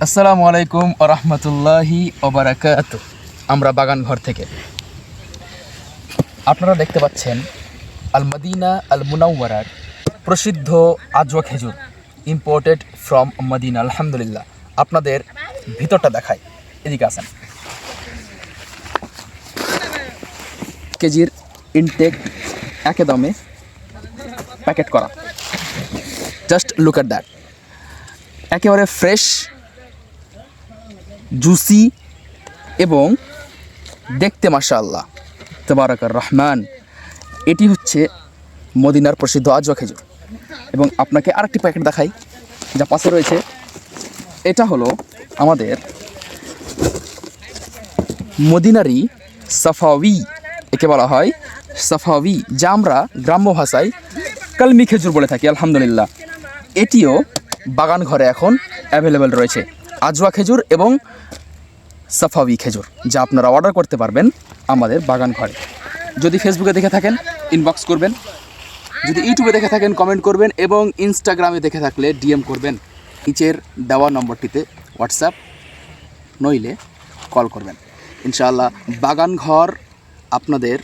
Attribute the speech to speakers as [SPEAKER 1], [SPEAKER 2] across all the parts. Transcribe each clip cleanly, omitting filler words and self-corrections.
[SPEAKER 1] আসসালামু আলাইকুম ওয়া রাহমাতুল্লাহি ওয়া বারাকাতুহু। আমরা বাগান ঘর থেকে আপনারা দেখতে পাচ্ছেন আল মদিনা আল মুনাওয়ারার প্রসিদ্ধ আজওয়া খেজুর, ইম্পোর্টেড ফ্রম মদিনা। আলহামদুলিল্লাহ, আপনাদের ভিতরটা দেখায়, এদিকে আসেন। কেজির ইনটেক একদমে প্যাকেট করা, জাস্ট লুক অ্যাট দ্যাট, একেবারে ফ্রেশ, জুসি এবং দেখতে মাশাআল্লাহ তাবারাকার রহমান। এটি হচ্ছে মদিনার প্রসিদ্ধ আজওয়া খেজুর। এবং আপনাকে আরেকটি প্যাকেট দেখাই যা পাশে রয়েছে। এটা হলো আমাদের মদিনারি সাফাওয়ি, একে বলা হয় সাফাওয়ি, যা আমরা গ্রাম্য ভাষায় কালমি খেজুর বলে থাকি। আলহামদুলিল্লাহ, এটিও বাগান ঘরে এখন অ্যাভেলেবেল রয়েছে, আজওয়া খেজুর এবং সাফাওয়ি খেজুর, যা আপনারা অর্ডার করতে পারবেন আমাদের বাগান ঘরে। যদি ফেসবুকে দেখে থাকেন ইনবক্স করবেন, যদি ইউটিউবে দেখে থাকেন কমেন্ট করবেন, এবং ইনস্টাগ্রামে দেখে থাকলে ডিএম করবেন। নিচের দেওয়া নম্বরটিতে হোয়াটসঅ্যাপ নইলে কল করবেন। ইনশাআল্লাহ বাগান ঘর আপনাদের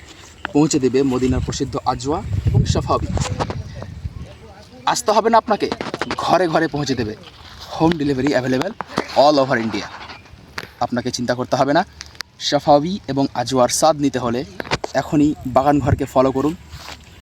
[SPEAKER 1] পৌঁছে দেবে মদিনার প্রসিদ্ধ আজওয়া এবং সাফাওয়ি। আসতে হবে না আপনাকে, ঘরে ঘরে পৌঁছে দেবে। Home delivery available all over India. আপনাকে চিন্তা করতে হবে না। সাফাওয়ি এবং আজওয়ার স্বাদ নিতে হলে এখনই বাগান ঘরকে ফলো করুন।